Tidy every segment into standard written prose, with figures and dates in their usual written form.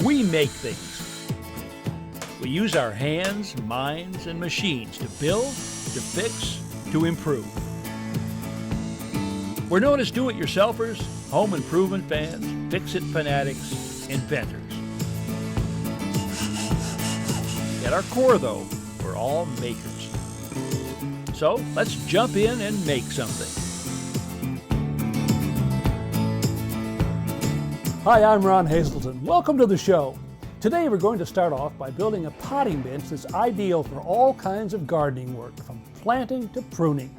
We make things. We use our hands, minds, and machines to build, to fix, to improve. We're known as do-it-yourselfers, home improvement fans, fix-it fanatics, inventors. At our core, though, we're all makers. So let's jump in and make something. Hi, I'm Ron Hazelton. Welcome to the show. Today we're going to start off by building a potting bench that's ideal for all kinds of gardening work, from planting to pruning.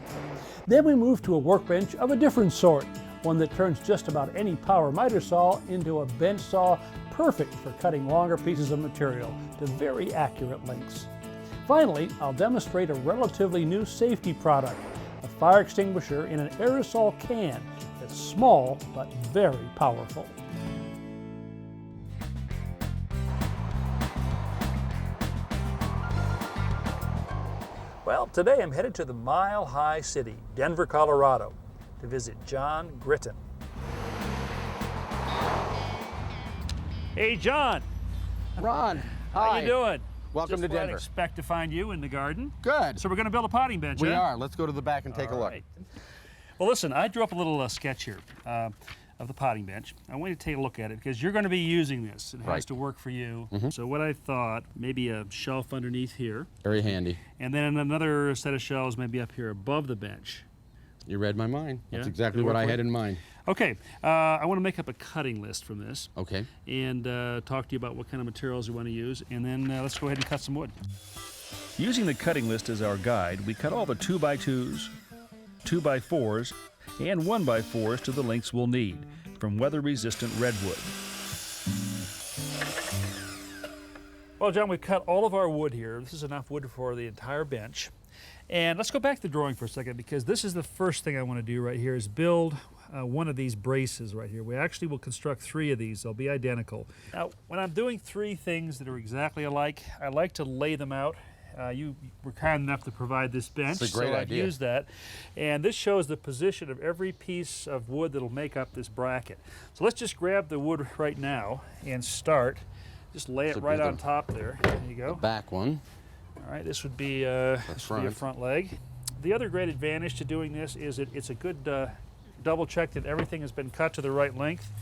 Then we move to a workbench of a different sort, one that turns just about any power miter saw into a bench saw, perfect for cutting longer pieces of material to very accurate lengths. Finally, I'll demonstrate a relatively new safety product, a fire extinguisher in an aerosol can that's small but very powerful. Well, today I'm headed to the Mile High City, Denver, Colorado, to visit John Gritton. Hey, John. Ron, hi. How you doing? Welcome to Denver. Just expect to find you in the garden. Good. So we're going to build a potting bench, We huh? are. Let's go to the back and take a look. Right. Well, listen, I drew up a little sketch here of the potting bench. I want you to take a look at it because you're going to be using this. It has to work for you. So what I thought, maybe a shelf underneath here. Very handy. And then another set of shelves maybe up here above the bench. You read my mind. That's Yeah? exactly what I had in mind. Okay, I want to make up a cutting list from this. Okay. And talk to you about what kind of materials you want to use. And then let's go ahead and cut some wood. Using the cutting list as our guide, we cut all the 2x2s, 2x4s, and 1x4s to the lengths we'll need from weather-resistant redwood. Well, John, we've cut all of our wood here. This is enough wood for the entire bench. And let's go back to the drawing for a second, because this is the first thing I want to do right here is build one of these braces right here. We actually will construct 3 of these. They'll be identical. Now, when I'm doing 3 things that are exactly alike, I like to lay them out. You were kind enough to provide this bench, It's a great so I've idea. used that. And this shows the position of every piece of wood that'll make up this bracket. So let's just grab the wood right now and start. Just lay it So right do on the- top there. There you go. Back one. All right, this would be a front leg. The other great advantage to doing this is it's a good double check that everything has been cut to the right length.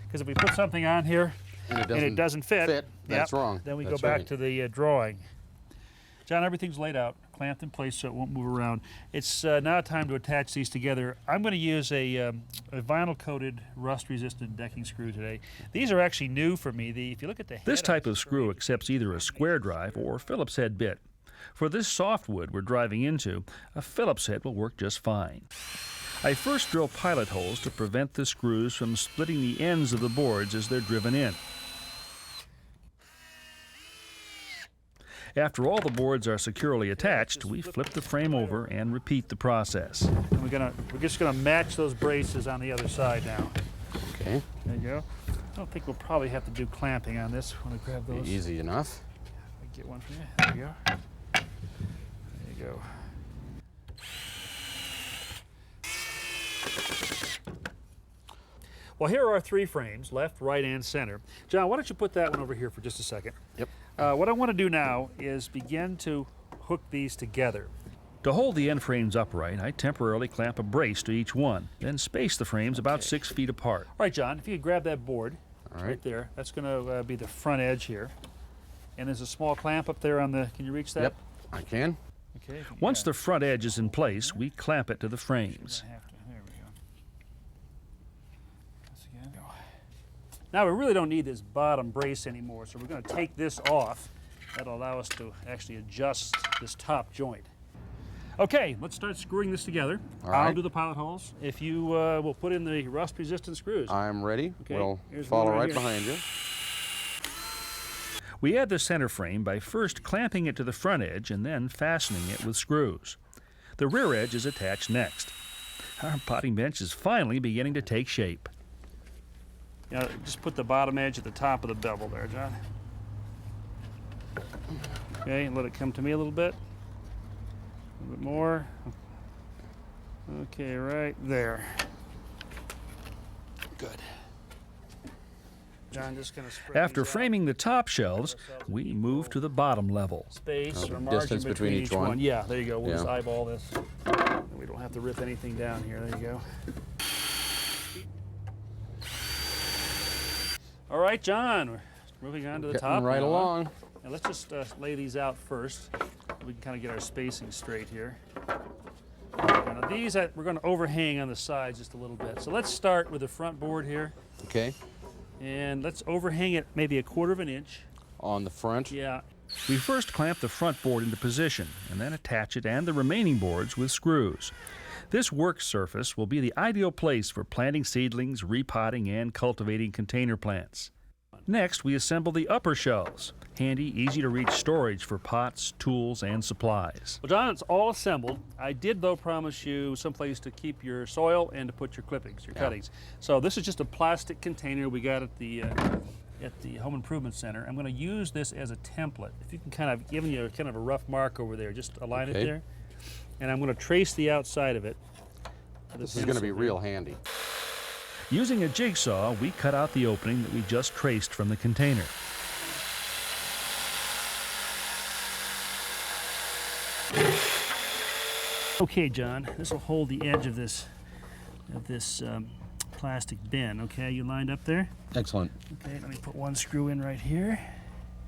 Because if we put something on here and it doesn't fit, that's wrong. then we That's go back right. to the drawing. John, everything's laid out, clamped in place so it won't move around. It's now time to attach these together. I'm going to use a vinyl-coated, rust-resistant decking screw today. These are actually new for me. If you look at the head, This type of screw accepts either a square drive or Phillips head bit. For this softwood we're driving into, a Phillips head will work just fine. I first drill pilot holes to prevent the screws from splitting the ends of the boards as they're driven in. After all the boards are securely attached, we flip the frame over and repeat the process. And we're just going to match those braces on the other side now. Okay. There you go. I don't think we'll probably have to do clamping on this when we grab those. Easy enough. I get one from you. There you go. There you go. Well, here are our 3 frames, left, right, and center. John, why don't you put that one over here for just a second? Yep. What I want to do now is begin to hook these together. To hold the end frames upright, I temporarily clamp a brace to each one, then space the frames about 6 feet apart. All right, John, if you could grab that board right there. That's going to be the front edge here. And there's a small clamp up there on the, can you reach that? Yep, I can. Okay. Once the front edge is in place, we clamp it to the frames. There we go. This again. Now we really don't need this bottom brace anymore, so we're going to take this off. That'll allow us to actually adjust this top joint. Okay, let's start screwing this together. All I'll right. do the pilot holes. If you will put in the rust-resistant screws. I'm ready. Okay, We'll here's follow one right right here. behind you. We add the center frame by first clamping it to the front edge and then fastening it with screws. The rear edge is attached next. Our potting bench is finally beginning to take shape. Yeah, just put the bottom edge at the top of the bevel there, John. Okay, let it come to me a little bit. A little bit more. Okay, right there. Good. John, just gonna spread After these out. framing the top shelves, we move to the bottom level. Space the or margin distance between each one. Yeah, there you go. We'll just Yeah. eyeball this. We don't have to rip anything down here. There you go. All right, John, we're moving on to the Getting top. right now, huh? along. Now let's just lay these out first. We can kind of get our spacing straight here. Now these we're going to overhang on the sides just a little bit. So let's start with the front board here, Okay. and let's overhang it maybe 1/4 of an inch. On the front. Yeah. We first clamp the front board into position and then attach it and the remaining boards with screws. This work surface will be the ideal place for planting seedlings, repotting, and cultivating container plants. Next, we assemble the upper shelves. Handy, easy-to-reach storage for pots, tools, and supplies. Well, John, it's all assembled. I did, though, promise you someplace to keep your soil and to put your clippings, your cuttings. So this is just a plastic container we got at the Home Improvement Center. I'm going to use this as a template. If you can kind of, giving you kind of a rough mark over there, just align it Okay. there. And I'm going to trace the outside of it. with a This is going to be pencil real handy. Using a jigsaw, we cut out the opening that we just traced from the container. Okay, John, this will hold the edge of this plastic bin. Okay, you lined up there? Excellent. Okay, let me put one screw in right here.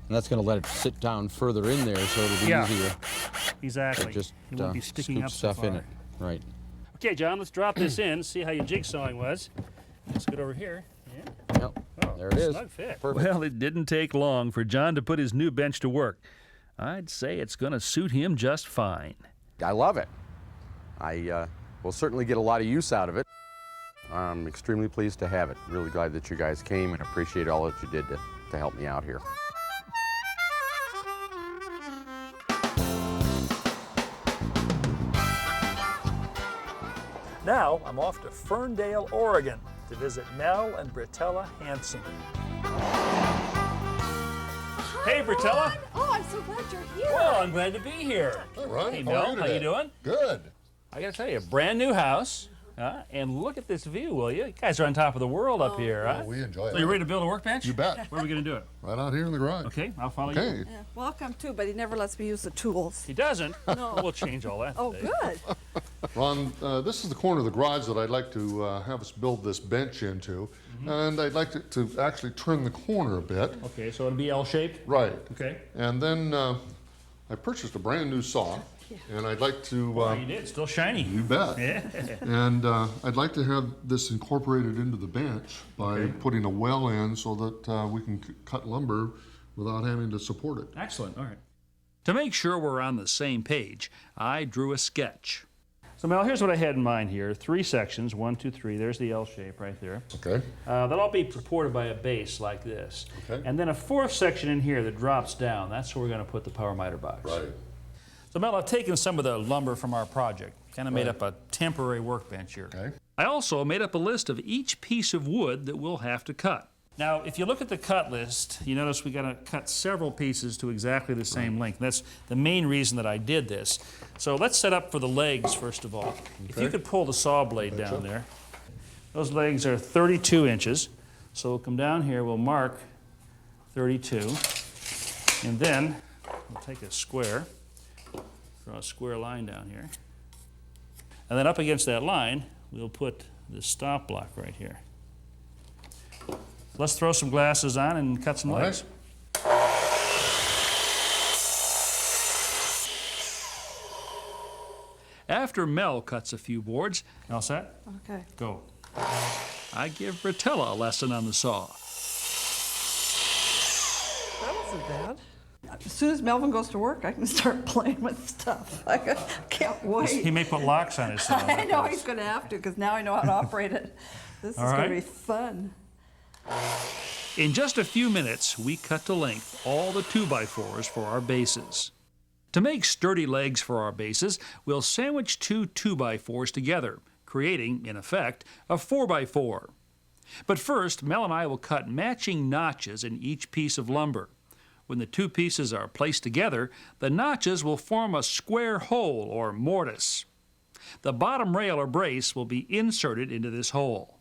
And that's going to let it sit down further in there, so it'll be Yeah. easier Exactly. to just it won't be sticking scoop up so stuff in far. it. Right. Okay, John, let's drop this in, see how your jigsawing was. Let's get over here. Yeah. Yep. Oh, There it is. snug fit. Perfect. Well, it didn't take long for John to put his new bench to work. I'd say it's going to suit him just fine. I love it. I will certainly get a lot of use out of it. I'm extremely pleased to have it. Really glad that you guys came and appreciate all that you did to help me out here. Now I'm off to Ferndale, Oregon to visit Mel and Britella Hansen. Hey, Britella. Oh, I'm so glad you're here. Well, I'm glad to be here. Hey, Ron. Hey, How Mel, are you how you today? doing? Good. I gotta tell you, brand new house. And look at this view, will you? You guys are on top of the world up here, huh? Oh, we enjoy So it. you ready to build a workbench? You bet. Where are we gonna do it? Right out here in the garage. Okay, I'll follow you. Okay. Yeah, welcome too, but he never lets me use the tools. He doesn't? No. We'll change all that Oh, today. good. Ron, this is the corner of the garage that I'd like to have us build this bench into. And I'd like to actually turn the corner a bit. Okay, so it'll be L-shaped? Right. Okay. And then I purchased a brand new saw. And I'd like to... Oh, you did, still shiny. You bet. Yeah. And I'd like to have this incorporated into the bench by putting a well in so that we can cut lumber without having to support it. Excellent, all right. To make sure we're on the same page, I drew a sketch. So Mel, here's what I had in mind here. 3 sections, 1, 2, 3. There's the L shape right there. Okay. They'll all be supported by a base like this. Okay. And then a 4th section in here that drops down. That's where we're going to put the power miter box. Right. So Mel, I've taken some of the lumber from our project, kind of made up a temporary workbench here. Okay. I also made up a list of each piece of wood that we'll have to cut. Now, if you look at the cut list, you notice we got to cut several pieces to exactly the same length. That's the main reason that I did this. So let's set up for the legs first of all. If you could pull the saw blade down there. Those legs are 32 inches. So we'll come down here, we'll mark 32. And then we'll take a square, draw a square line down here. And then up against that line, we'll put the stop block right here. Let's throw some glasses on and cut some All legs. right. After Mel cuts a few boards, All set? Okay. Go. I give Britella a lesson on the saw. That wasn't bad. As soon as Melvin goes to work, I can start playing with stuff. I can't He wait. may put locks on his saw. I know he's going to have to because now I know how to operate it. This is All going right. to be fun. In just a few minutes, we cut to length all the 2x4s for our bases. To make sturdy legs for our bases, we'll sandwich 2 2x4s together, creating, in effect, a 4x4. But first, Mel and I will cut matching notches in each piece of lumber. When the 2 pieces are placed together, the notches will form a square hole or mortise. The bottom rail or brace will be inserted into this hole.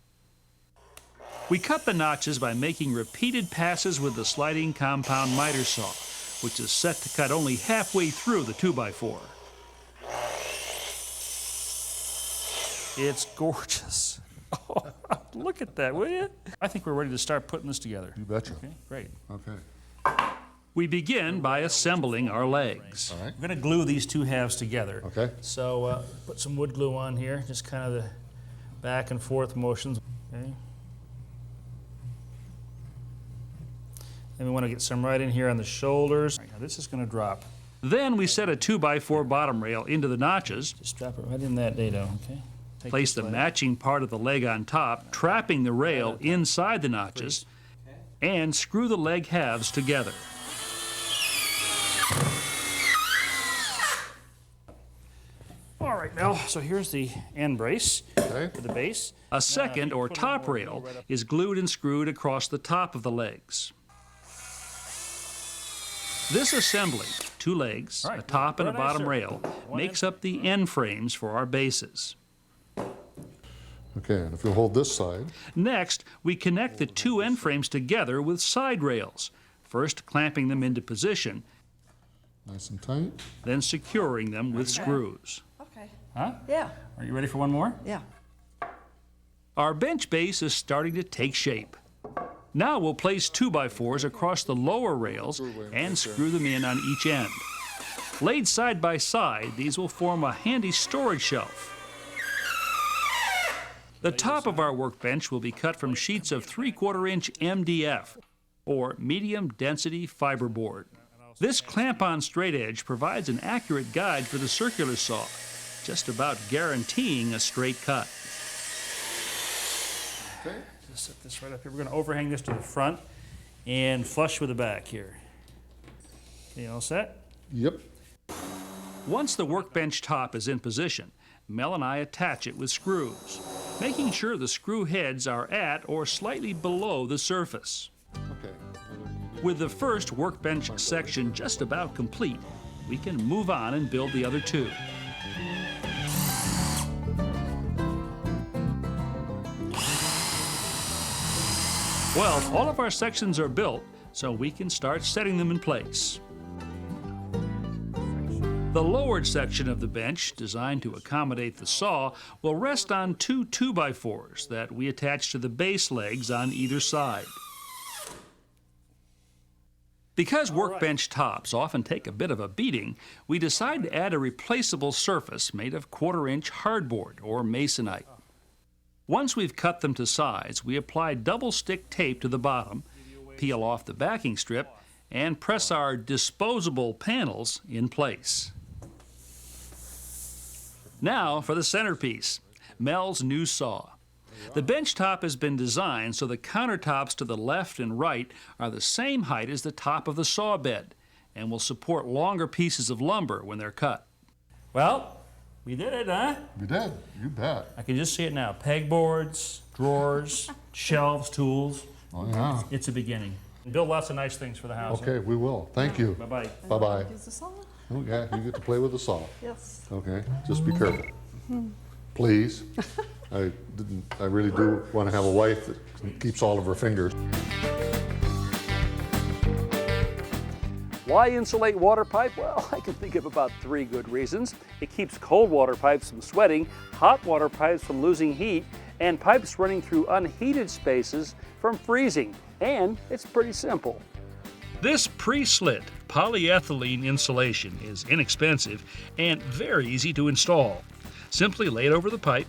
We cut the notches by making repeated passes with the sliding compound miter saw, which is set to cut only halfway through the 2x4. It's gorgeous. Oh, look at that, will you? I think we're ready to start putting this together. You betcha. Okay, great. Okay. We begin by assembling our legs. All right. We're going to glue these two halves together. Okay. So put some wood glue on here, just kind of the back and forth motions. Okay. Then we want to get some right in here on the shoulders. All right, now this is going to drop. Then we set a 2x4 bottom rail into the notches, Just drop it right in that dado, okay? Take place this the leg. matching part of the leg on top, trapping the rail inside the notches, and screw the leg halves together. All right, Mel, so here's the end brace Okay. for the base. A second or top rail is glued and screwed across the top of the legs. This assembly, 2 legs, All right, a top and a very nice, bottom sir. rail, One makes end. up the end frames for our bases. Okay, and if you'll hold this side. Next, we connect the 2 end frames together with side rails, first clamping them into position, Nice and tight. then securing them with screws. Okay. Huh? Yeah. Are you ready for one more? Yeah. Our bench base is starting to take shape. Now we'll place 2x4s across the lower rails and screw them in on each end. Laid side by side, these will form a handy storage shelf. The top of our workbench will be cut from sheets of 3/4-inch MDF, or medium density fiberboard. This clamp-on straight edge provides an accurate guide for the circular saw, just about guaranteeing a straight cut. Okay. Just set this right up here. We're going to overhang this to the front and flush with the back here. Okay, all set? Yep. Once the workbench top is in position, Mel and I attach it with screws, making sure the screw heads are at or slightly below the surface. Okay. With the first workbench section just about complete, we can move on and build the other 2. Well, all of our sections are built, so we can start setting them in place. The lowered section of the bench, designed to accommodate the saw, will rest on 2 2x4s that we attach to the base legs on either side. Because workbench tops often take a bit of a beating, we decide to add a replaceable surface made of 1/4-inch hardboard or masonite. Once we've cut them to size, we apply double-stick tape to the bottom, peel off the backing strip, and press our disposable panels in place. Now for the centerpiece, Mel's new saw. The bench top has been designed so the countertops to the left and right are the same height as the top of the saw bed and will support longer pieces of lumber when they're cut. Well, we did it, huh? You did. You bet. I can just see it now. Pegboards, drawers, shelves, tools. Oh, yeah. It's a beginning. Build lots of nice things for the house. Okay, we will. Thank you. Bye-bye. Bye-bye. Use the saw? Oh, yeah, you get to play with the saw. Yes. Okay, just be careful. Please. I really do want to have a wife that keeps all of her fingers. Why insulate water pipe? Well, I can think of about 3 good reasons. It keeps cold water pipes from sweating, hot water pipes from losing heat, and pipes running through unheated spaces from freezing. And it's pretty simple. This pre-slit polyethylene insulation is inexpensive and very easy to install. Simply lay it over the pipe,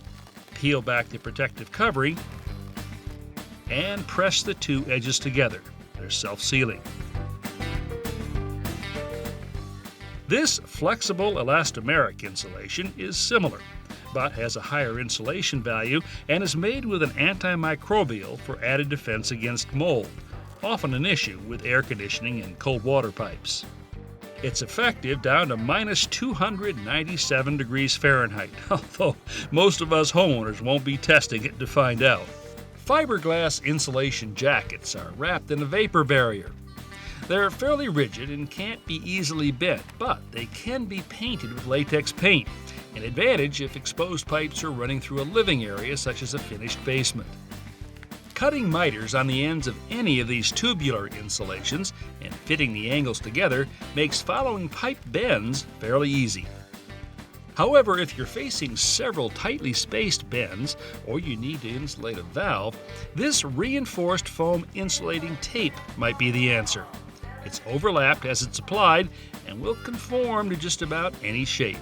peel back the protective covering, and press the 2 edges together. They're self-sealing. This flexible elastomeric insulation is similar, but has a higher insulation value and is made with an antimicrobial for added defense against mold, often an issue with air conditioning and cold water pipes. It's effective down to minus 297 degrees Fahrenheit, although most of us homeowners won't be testing it to find out. Fiberglass insulation jackets are wrapped in a vapor barrier. They're fairly rigid and can't be easily bent, but they can be painted with latex paint, an advantage if exposed pipes are running through a living area such as a finished basement. Cutting miters on the ends of any of these tubular insulations and fitting the angles together makes following pipe bends fairly easy. However, if you're facing several tightly spaced bends or you need to insulate a valve, this reinforced foam insulating tape might be the answer. It's overlapped as it's applied and will conform to just about any shape.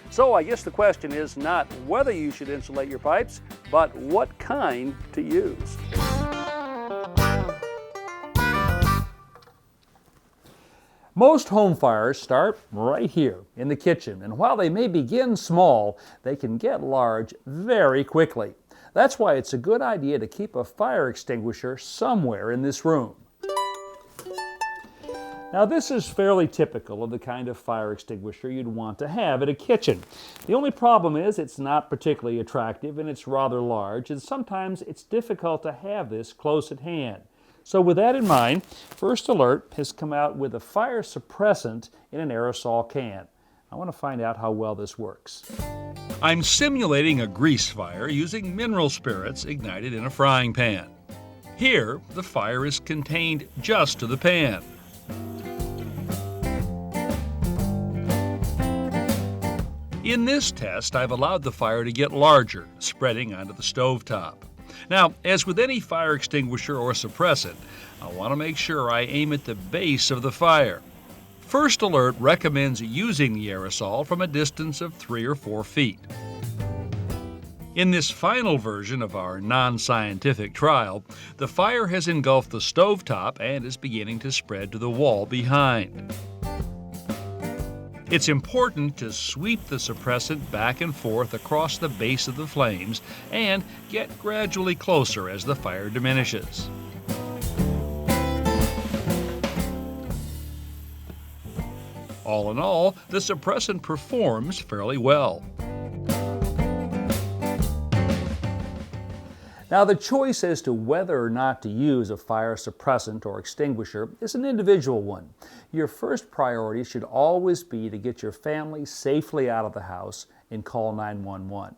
So I guess the question is not whether you should insulate your pipes, but what kind to use. Most home fires start right here in the kitchen, and while they may begin small, they can get large very quickly. That's why it's a good idea to keep a fire extinguisher somewhere in this room. Now this is fairly typical of the kind of fire extinguisher you'd want to have in a kitchen. The only problem is it's not particularly attractive and it's rather large, and sometimes it's difficult to have this close at hand. So with that in mind, First Alert has come out with a fire suppressant in an aerosol can. I want to find out how well this works. I'm simulating a grease fire using mineral spirits ignited in a frying pan. Here, the fire is contained just to the pan. In this test, I've allowed the fire to get larger, spreading onto the stovetop. Now, as with any fire extinguisher or suppressant, I want to make sure I aim at the base of the fire. First Alert recommends using the aerosol from a distance of 3 or 4 feet. In this final version of our non-scientific trial, the fire has engulfed the stovetop and is beginning to spread to the wall behind. It's important to sweep the suppressant back and forth across the base of the flames and get gradually closer as the fire diminishes. All in all, the suppressant performs fairly well. Now the choice as to whether or not to use a fire suppressant or extinguisher is an individual one. Your first priority should always be to get your family safely out of the house and call 911.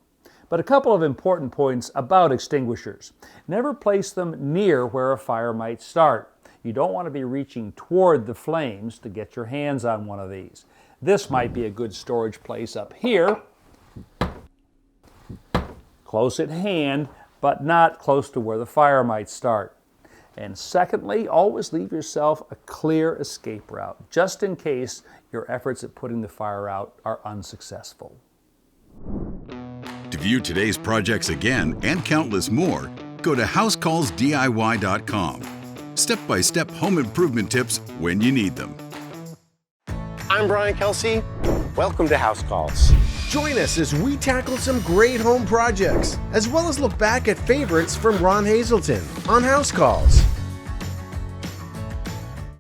But a couple of important points about extinguishers. Never place them near where a fire might start. You don't want to be reaching toward the flames to get your hands on one of these. This might be a good storage place up here, close at hand, but not close to where the fire might start. And secondly, always leave yourself a clear escape route, just in case your efforts at putting the fire out are unsuccessful. To view today's projects again and countless more, go to HouseCallsDIY.com. Step-by-step home improvement tips when you need them. I'm Brian Kelsey. Welcome to House Calls. Join us as we tackle some great home projects, as well as look back at favorites from Ron Hazelton on House Calls.